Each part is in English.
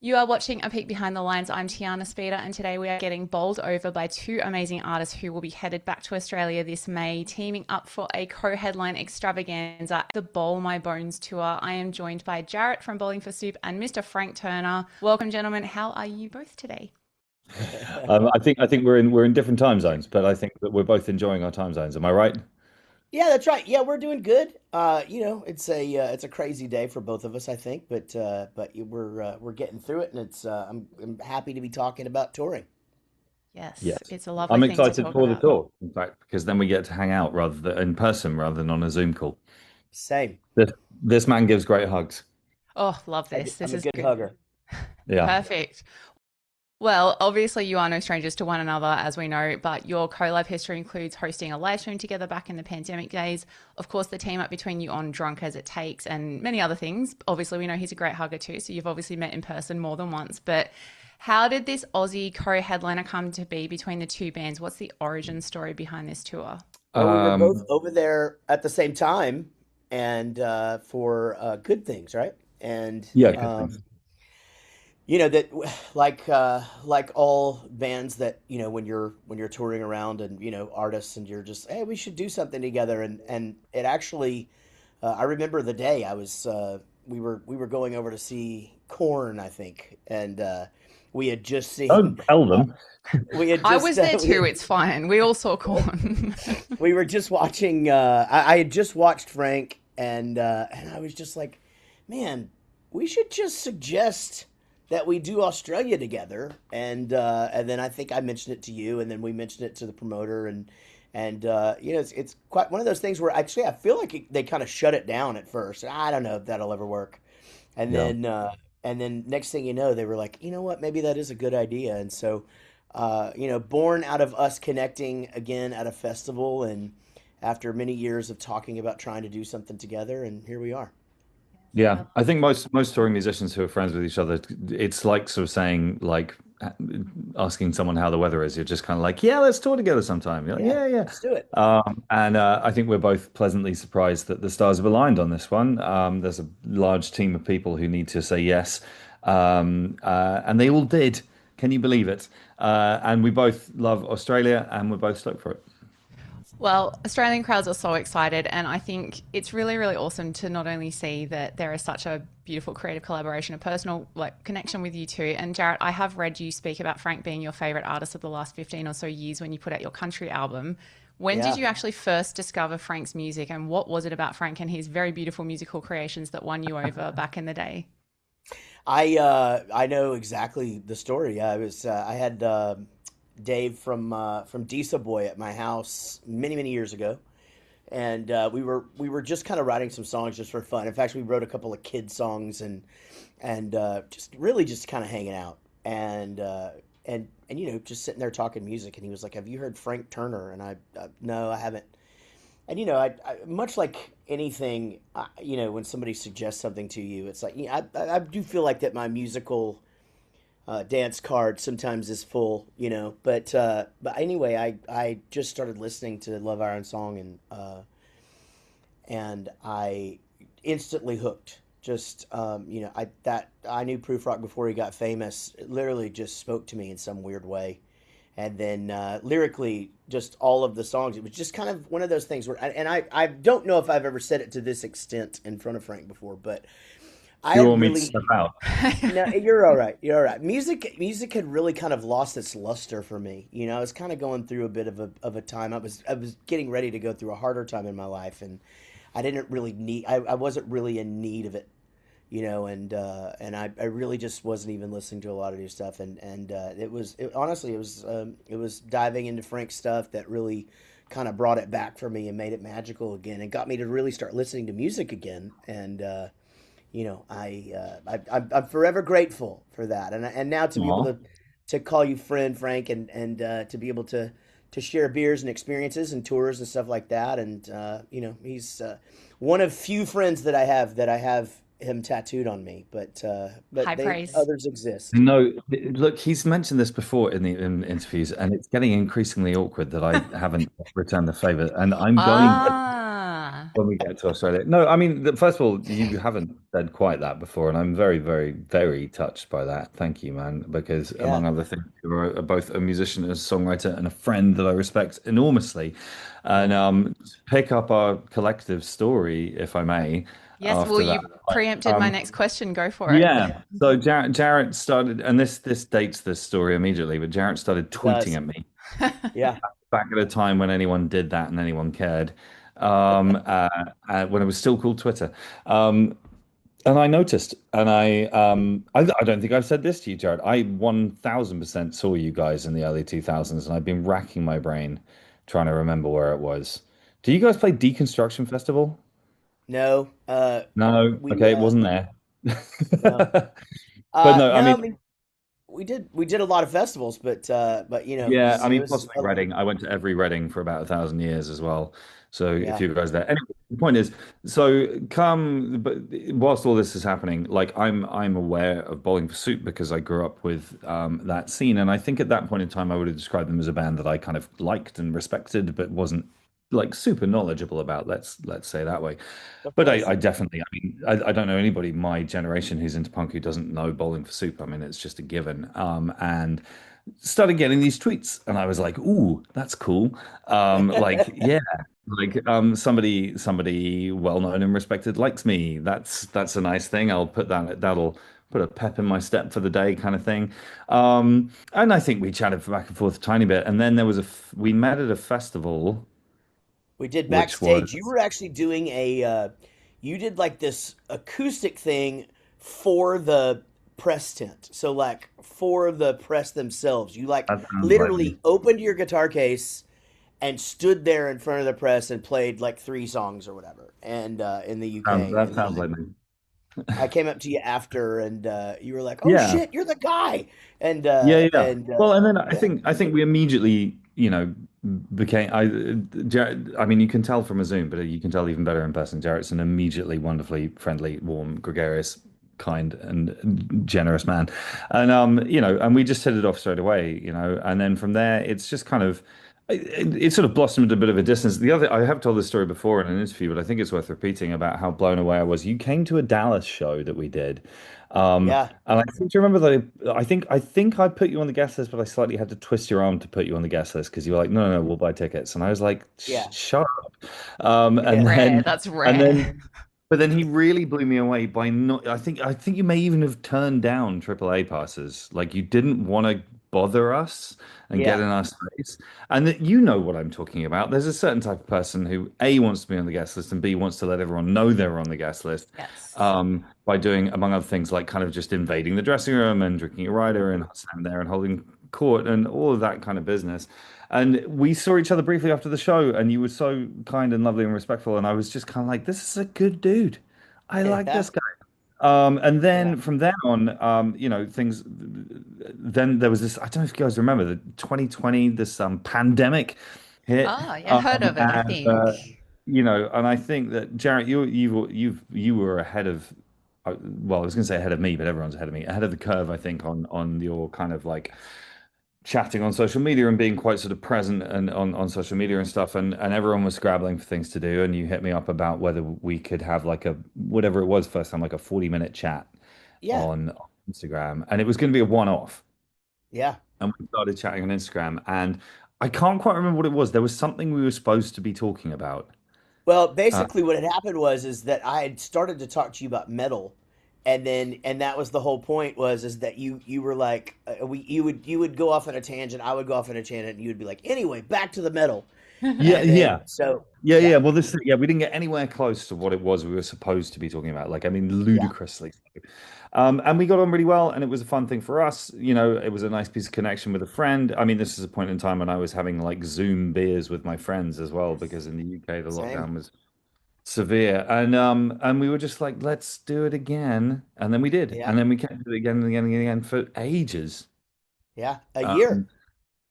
You are watching A Peek Behind the Lines. I'm Tiana Speter, and today we are getting bowled over by two amazing artists who will be headed back to Australia this May, teaming up for a co-headline extravaganza, the Bowl My Bones tour. I am joined by Jaret from Bowling for Soup and Mr. Frank Turner. Welcome, gentlemen. How are you both today? I think we're in different time zones, but I think that we're both enjoying our time zones. Am I right? Yeah, that's right. Yeah, we're doing good. It's a crazy day for both of us, I think, but we're getting through it, and I'm happy to be talking about touring. Yes, Yes. it's a lovely I'm thing to excited talk for the about. tour, in fact, because then we get to hang out rather than in person rather than on a Zoom call. Same. This man gives great hugs. Oh, love this. This I'm a is good good. hugger. Yeah. Perfect. Well, obviously, you are no strangers to one another, as we know, but your collab history includes hosting a live stream together back in the pandemic days. Of course, the team up between you on Drunk as It Takes and many other things. Obviously, we know he's a great hugger too, so you've obviously met in person more than once. But how did this Aussie co headliner come to be between the two bands? What's the origin story behind this tour? Well, we were both Um, over there at the same time, and for good things, right? And yeah, good things. you know that like all bands that when you're touring around and artists and you're just, hey, we should do something together, and it actually I remember the day I was we were going over to see Corn, I think, and we had just Don't seen tell them. we had I just was there too. It's fine. We all saw corn. we were just watching I had just watched Frank, and I was just like, man, we should just suggest that we do Australia together, and then I think I mentioned it to you, and then we mentioned it to the promoter, and it's quite one of those things where actually I feel like they kind of shut it down at first. I don't know if that'll ever work, and Yeah. then next thing you know, they were like, you know what, maybe that is a good idea, and so born out of us connecting again at a festival, and after many years of talking about trying to do something together, and here we are. Yeah, I think most touring musicians who are friends with each other, it's like sort of saying like asking someone how the weather is. You're just kind of like, yeah, let's tour together sometime. You're like, Yeah, yeah, yeah. let's do it. And I think we're both pleasantly surprised that the stars have aligned on this one. There's a large team of people who need to say yes, and they all did. Can you believe it? And we both love Australia, and we're both stoked for it. Well, Australian crowds are so excited, and I think it's really, really awesome to not only see that there is such a beautiful creative collaboration, a personal like connection with you two. And Jaret, I have read you speak about Frank being your favorite artist of the last 15 or so years when you put out your country album. When did Yeah. you actually first discover Frank's music, and what was it about Frank and his very beautiful musical creations that won you over back in the day? I know exactly the story. I had Dave from Disa Boy at my house many years ago, and we were just kind of writing some songs just for fun. In fact, we wrote a couple of kid songs, and just really just kind of hanging out, and just sitting there talking music. And he was like, "Have you heard Frank Turner?" And no, I haven't. And I much like anything, when somebody suggests something to you, it's like, I do feel like that my musical dance card sometimes is full, but anyway, I just started listening to Love Iron Song, and I instantly hooked. Just I knew Proof Rock before he got famous. It literally just spoke to me in some weird way, and then lyrically, just all of the songs. It was just kind of one of those things where, and I don't know if I've ever said it to this extent in front of Frank before, but I Do you had want me to really. step out? No, you're all right. You're all right. Music had really kind of lost its luster for me. I was kind of going through a bit of a time. I was getting ready to go through a harder time in my life, and I didn't really need. I wasn't really in need of it, and I really just wasn't even listening to a lot of new stuff, and honestly, it was diving into Frank's stuff that really kind of brought it back for me and made it magical again, and got me to really start listening to music again, and I'm forever grateful for that, and now to be able Aw. to call you friend, Frank, and to be able to share beers and experiences and tours and stuff like that, and he's one of few friends that I have him tattooed on me, but High they praise. others exist. No, look, he's mentioned this before in the interviews, and it's getting increasingly awkward that I haven't returned the favor. And I'm going. Ah. when we get to Australia. No, I mean, first of all, you haven't said quite that before, and I'm very, very, very touched by that. Thank you, man, because Yeah. among other things, you're both a musician, a songwriter, and a friend that I respect enormously. And Well, to pick up our collective story, if I may, Yes, well, after that. you preempted my Um, next question. Go for it. yeah. So Jarrett started, and this dates this story immediately, but Jarrett started it tweeting does. at me Yeah. back at a time when anyone did that and anyone cared, when it was still called Twitter. Um, and I noticed, and I don't think I've said this to you, Jared. I 1000% saw you guys in the early 2000s, and I've been racking my brain trying to remember where it was. Do you guys play Deconstruction Festival? No. No. We Okay, it wasn't there. no. But no, I No, mean, I mean we did a lot of festivals, but it yeah, was I it mean, was possibly Reading. I went to every Reading for about 1,000 years as well. So if yeah. you guys there, anyway, the point is, so come, but whilst all this is happening, like I'm aware of Bowling for Soup because I grew up with that scene, and I think at that point in time, I would have described them as a band that I kind of liked and respected, but wasn't like super knowledgeable about. Let's say that way. Of But course. I definitely, I mean, I don't know anybody my generation who's into punk who doesn't know Bowling for Soup. I mean, it's just a given. And started getting these tweets, and I was like, "Ooh, that's cool." Like, yeah, like somebody well known and respected likes me. That's a nice thing. I'll put that'll put a pep in my step for the day, kind of thing. And I think we chatted back and forth a tiny bit, and then we met at a festival, We did which backstage. You was were actually doing you did like this acoustic thing for the press tent. So like for the press themselves. You like that sounds like me. literally opened your guitar case and stood there in front of the press and played like three songs or whatever. And in the UK, That and then sounds like me. I came up to you after, and you were like, "Oh Yeah. shit, you're the guy!" Yeah, yeah, yeah. And Well, and then I yeah, think I think we immediately, became Jared, I mean, you can tell from a Zoom, but you can tell even better in person. Jared's an immediately wonderfully friendly, warm, gregarious, kind, and generous man. And and we just hit it off straight away, and then from there it's just kind of it sort of blossomed a bit of a distance. The other, I have told this story before in an interview, but I think it's worth repeating about how blown away I was. You came to a Dallas show that we did. yeah, And I seem to remember that I think I put you on the guest list, but I slightly had to twist your arm to put you on the guest list because you were like, no, no, no, we'll buy tickets. And I was like, yeah, Shut up. Um, and yeah, Rare. then That's and rare. then but then he really blew me away by not. I think you may even have turned down AAA passes. Like you didn't want to bother us and get yeah, in our space. And that you know what I'm talking about. There's a certain type of person who A wants to be on the guest list and B wants to let everyone know they're on the guest list. Yes. By doing, among other things, like kind of just invading the dressing room and drinking a rider and standing there and holding court and all of that kind of business. And we saw each other briefly after the show, and you were so kind and lovely and respectful. And I was just kind of like, this is a good dude. I like yeah, this guy. And yeah. then from then on, things. Then there was this. I don't know if you guys remember the 2020, this pandemic hit, Oh, yeah, heard of it, I and think. and I think that Jarrett, you were ahead of. Well, I was going to say ahead of me, but everyone's ahead of me, ahead of the curve. I think on your kind of like chatting on social media and being quite sort of present and on social media and stuff and everyone was scrabbling for things to do and you hit me up about whether we could have like a whatever it was first time like a 40-minute chat Yeah, on Instagram and it was going to be a one-off yeah. and we started chatting on Instagram and I can't quite remember what it was. There was something we were supposed to be talking about. Well, Uh, basically, what had happened was is that I had started to talk to you about metal, and that was the whole point was is that you were like you would go off on a tangent, I would go off on a tangent, and you would be like, anyway, back to the metal, yeah, and then yeah. so Yeah, yeah, yeah. Well, we didn't get anywhere close to what it was we were supposed to be talking about. Like, I mean, yeah, ludicrously. So. And we got on really well, and it was a fun thing for us. It was a nice piece of connection with a friend. I mean, this is a point in time when I was having like Zoom beers with my friends as well, because in the UK the same, lockdown was severe, and we were just like, let's do it again, and then we did, yeah, and then we kept it again and again and again for ages. yeah, a year, Um,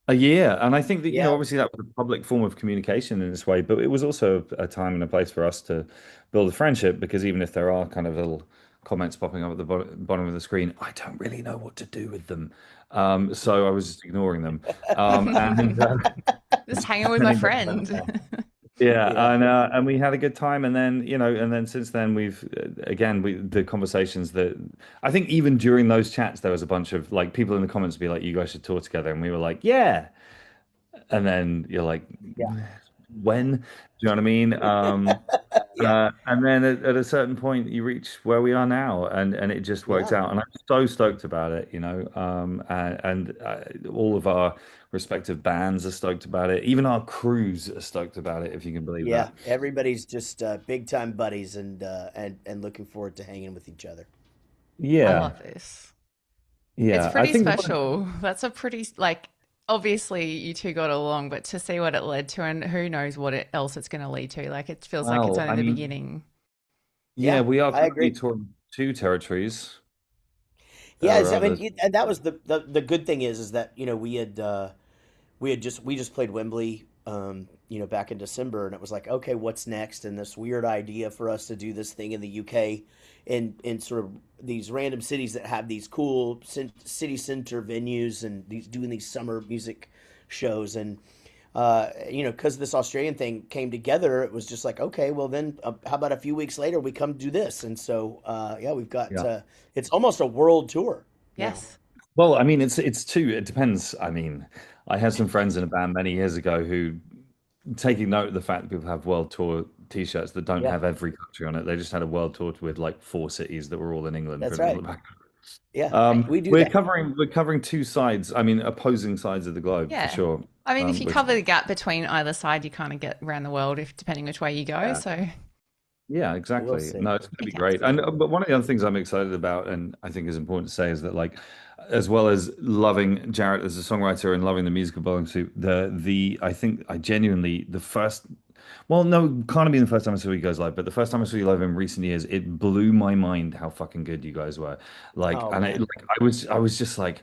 a year. And I think that, yeah, obviously that was a public form of communication in this way, but it was also a time and a place for us to build a friendship because even if there are kind of little comments popping up at the bottom of the screen, I don't really know what to do with them. So I was just ignoring them. And Just hanging with my pretending that I don't friend. care. Yeah, Yeah, and we had a good time, and then and then since then we've again the conversations that I think even during those chats there was a bunch of like people in the comments be like, "You guys should tour together," and we were like, "Yeah," and then you're like, "When?" Do you know what I mean? yeah, And then at a certain point, you reach where we are now, and it just worked yeah, out. And I'm so stoked about it, all of our respective bands are stoked about it. Even our crews are stoked about it, if you can believe yeah. that. Everybody's just big time buddies and looking forward to hanging with each other. I Yeah, love this. It's yeah. I pretty think special. That's a pretty, like, obviously you two got along, but to see what it led to and who knows what else it's going to lead to. Like, it feels like it's well, only I the mean, beginning. yeah, Yeah, we are I currently agree. touring two territories. There Yes, are I mean, others. and that was the good thing is that we just played Wembley, back in December, and it was like, okay, what's next? And this weird idea for us to do this thing in the UK, in sort of these random cities that have these cool city center venues, and these doing these summer music shows, and because this Australian thing came together, it was just like, okay, well then, how about a few weeks later we come do this? And so, yeah, we've got Yeah. it's almost a world tour now. Yes. Well, I mean, it's two. It depends. I mean, I had some friends in a band many years ago who taking note of the fact that people have world tour t-shirts that don't Yeah, have every country on it. They just had a world tour with like four cities that were all in England that's printed on right. the back. Yeah, we do We're that. covering two sides. I mean, opposing sides of the globe for Yeah. sure. I mean, if you Which cover the gap between either side, you kind of get around the world if depending which way you go. yeah, So yeah, We'll exactly. see. No, it's going to it be counts. great. And but one of the other things I'm excited about, and I think is important to say, is that like, as well as loving Jaret as a songwriter and loving the music of Bowling Soup, the I think I genuinely the first. Well, no, can't have been the first time I saw you guys live, but the first time I saw you live in recent years, it blew my mind how fucking good you guys were. Like, Oh and man. I was just like,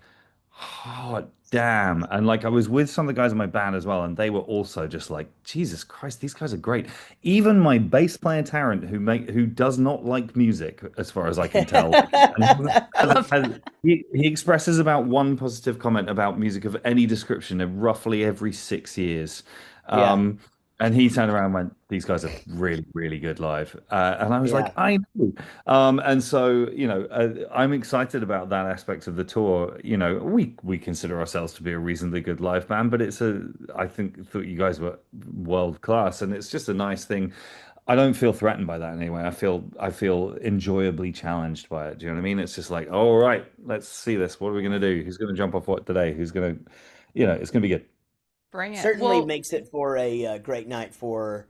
oh damn. And like I was with some of the guys in my band as well, and they were also just like, Jesus Christ, these guys are great. Even my bass player Tarrant, who does not like music, as far as I can tell, and I love that. he expresses about one positive comment about music of any description roughly every 6 years. Yeah, Um, and he turned around and went, "These guys are really, really good live." And I was like, yeah. "I know." And so, I'm excited about that aspect of the tour. We consider ourselves to be a reasonably good live band, but I thought you guys were world class, and it's just a nice thing. I don't feel threatened by that in any way. I feel enjoyably challenged by it. Do you know what I mean? It's just like, all right, let's see this. What are we gonna do? Who's gonna jump off what today? It's gonna be good. Bring it. Certainly Well, makes it for a great night for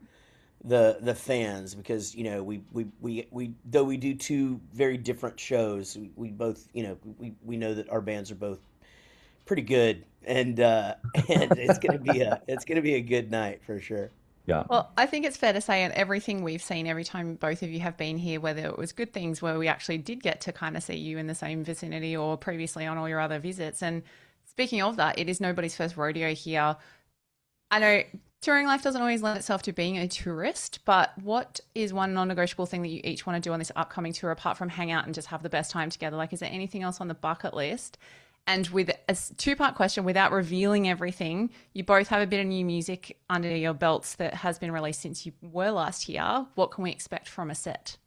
the fans, because we though we do two very different shows, we both, we know that our bands are both pretty good, and and it's gonna be a good night for sure. Yeah. well, I think it's fair to say, and everything we've seen every time both of you have been here, whether it was good things where we actually did get to kind of see you in the same vicinity or previously on all your other visits. And speaking of that, it is nobody's first rodeo here. I know touring life doesn't always lend itself to being a tourist, but what is one non-negotiable thing that you each want to do on this upcoming tour apart from hang out and just have the best time together? Like, is there anything else on the bucket list? And with a two-part question, without revealing everything, you both have a bit of new music under your belts that has been released since you were last here. What can we expect from a set?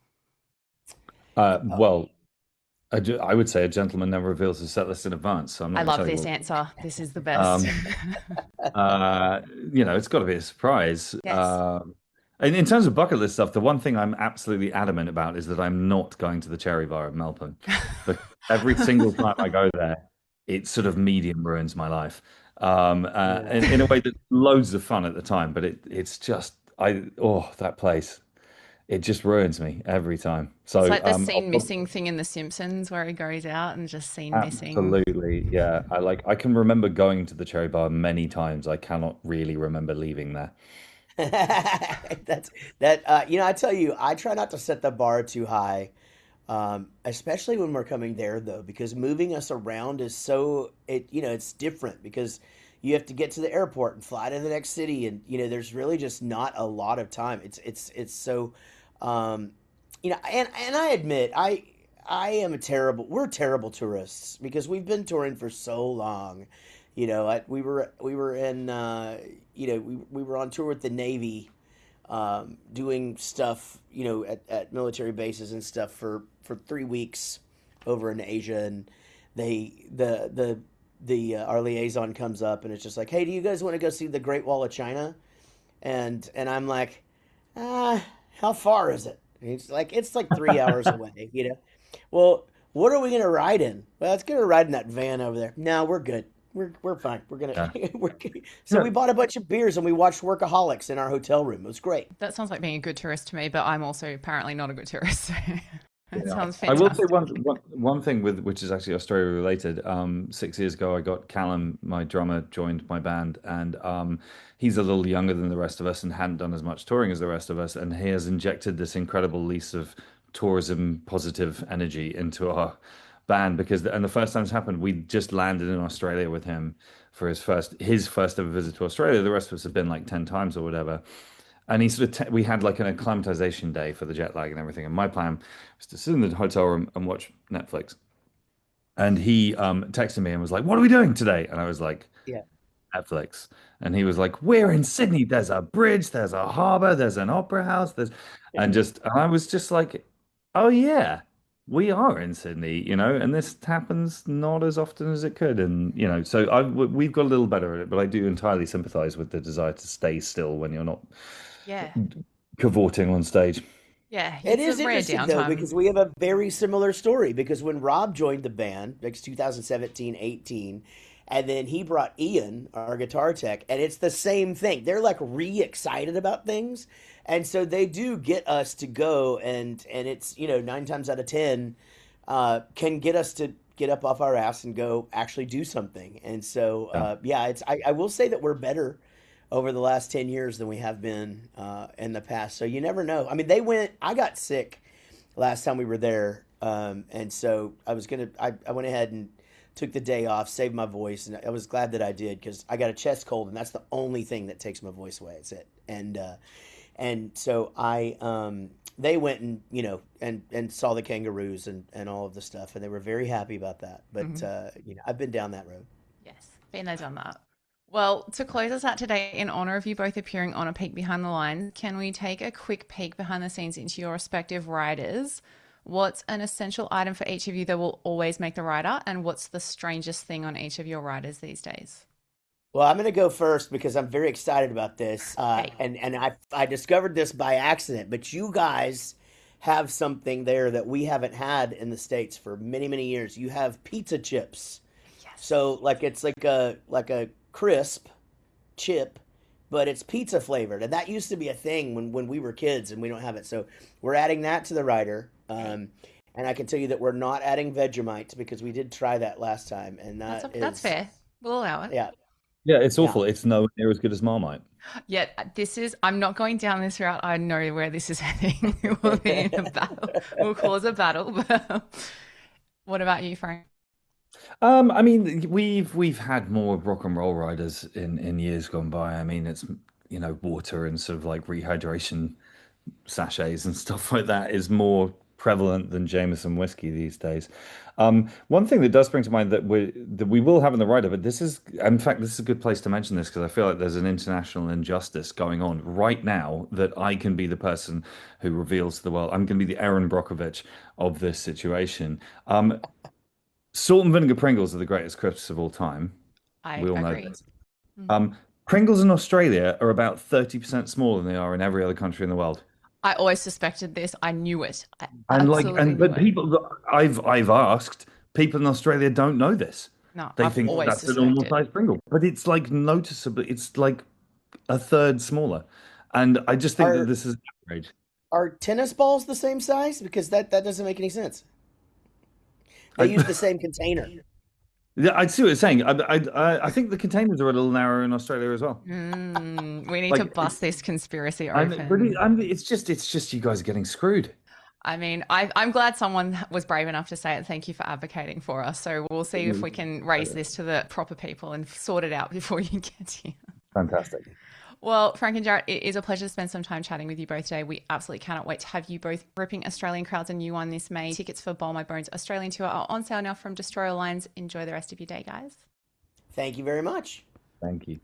Uh, Well, I would say a gentleman never reveals his set list in advance, so I'm not I going to love tell you this what. answer. This is the best. Um, it's got to be a surprise. Yes. And in terms of bucket list stuff, the one thing I'm absolutely adamant about is that I'm not going to the Cherry Bar in Melbourne. But every single time I go there, it sort of medium ruins my life. yeah. In a way that loads of fun at the time, but it's just that place. It just ruins me every time. It's So like the I'll scene probably missing thing in The Simpsons where he goes out and just scene missing. absolutely, yeah. I can remember going to the Cherry Bar many times. I cannot really remember leaving there. That's that. I tell you, I try not to set the bar too high, especially when we're coming there, though, because moving us around is it's different, because you have to get to the airport and fly to the next city, and there's really just not a lot of time. It's so, um, and I admit, I am a terrible. We're terrible tourists because we've been touring for so long. We were in we were on tour with the Navy, doing stuff, at military bases and stuff for 3 weeks over in Asia, and our liaison comes up and it's just like, hey, do you guys want to go see the Great Wall of China? And I'm like, how far is it? And he's like, it's like 3 hours away. Well, what are we gonna ride in? Well, it's gonna ride in that van over there. No, we're good. We're fine. We're gonna Yeah. So we bought a bunch of beers and we watched Workaholics in our hotel room. It was great. That sounds like being a good tourist to me, but I'm also apparently not a good tourist. So that Yeah. sounds I will say fantastic. one thing with which is actually Australia related. 6 years ago, I got Callum, my drummer, joined my band, and he's a little younger than the rest of us and hadn't done as much touring as the rest of us, and he has injected this incredible lease of tourism positive energy into our band and the first time this happened, we just landed in Australia with him for his first ever visit to Australia. The rest of us have been like 10 times or whatever. And we had like an acclimatization day for the jet lag and everything. And my plan was to sit in the hotel room and watch Netflix. And he texted me and was like, "What are we doing today?" And I was like, Yeah. "Netflix." And he was like, "We're in Sydney. There's a bridge, there's a harbor, there's an opera house, and I was just like, "Oh yeah, we are in Sydney. And this happens not as often as it could." And so we've got a little better at it, but I do entirely sympathize with the desire to stay still when you're not Yeah. cavorting on stage. Yeah. It It's a is rare interesting though downtime. because we have a very similar story because when Rob joined the band, like 2017, 18, and then he brought Ian, our guitar tech, and it's the same thing. They're like re-excited about things. And so they do get us to go and it's, 9 times out of 10 can get us to get up off our ass and go actually do something. And so Yeah. yeah, I will say that we're better over the last 10 years than we have been in the past. So you never know. I mean, I got sick last time we were there. And so I went ahead and took the day off, saved my voice. And I was glad that I did because I got a chest cold and that's the only thing that takes my voice away. It's it. And so they went and, and saw the kangaroos and all of the stuff. And they were very happy about that. But, Mhm. I've been down that road. Yes. Been there, done that. Well, to close us out today, in honor of you both appearing on A Peek Behind the Lines, can we take a quick peek behind the scenes into your respective riders? What's an essential item for each of you that will always make the rider? And what's the strangest thing on each of your riders these days? Well, I'm going to go first because I'm very excited about this. Hey, And I discovered this by accident, but you guys have something there that we haven't had in the States for many, many years. You have pizza chips. yes. So like it's like a crisp chip, but it's pizza flavored. And that used to be a thing when we were kids and we don't have it. So we're adding that to the rider. Hey, And I can tell you that we're not adding Vegemite because we did try that last time. And that that's is, fair. We'll allow it. yeah, Yeah, it's yeah. awful. It's nowhere near as good as Marmite. Yet this is, I'm not going down this route. I know where this is heading. We'll be in a battle. We'll cause a battle. But what about you, Frank? I mean, we've had more rock and roll riders in years gone by. I mean, it's water and sort of like rehydration sachets and stuff like that is more prevalent than Jameson whiskey these days. One thing that does spring to mind that we will have in the rider, but in fact, this is a good place to mention this because I feel like there's an international injustice going on right now that I can be the person who reveals to the world. I'm going to be the Aaron Brockovich of this situation. Salt and vinegar Pringles are the greatest crisps of all time. I We all know agree. this. Mhm. Pringles in Australia are about 30% smaller than they are in every other country in the world. I always suspected this. I knew it. I And like, absolutely and knew but it. people, I've asked, people in Australia don't know this. No, They I've think always that's a normal suspected. size Pringle, but it's like noticeably, it's like a third smaller. And I just think that Are this is outrage. are tennis balls the same size? Because that doesn't make any sense. They I, use the same container. yeah, I see what you're saying. I think the containers are a little narrower in Australia as well. We need to Like, bust this conspiracy I'm, but open. it's just you guys are getting screwed. I mean, I'm glad someone was brave enough to say it. Thank you for advocating for us. So we'll see if we can raise this to the proper people and sort it out before you get here. Fantastic. Well, Frank and Jared, it is a pleasure to spend some time chatting with you both today. We absolutely cannot wait to have you both ripping Australian crowds and you on this May. Tickets for Bowl My Bones Australian Tour are on sale now from Destroyer Lines. Enjoy the rest of your day, guys. Thank you very much. Thank you.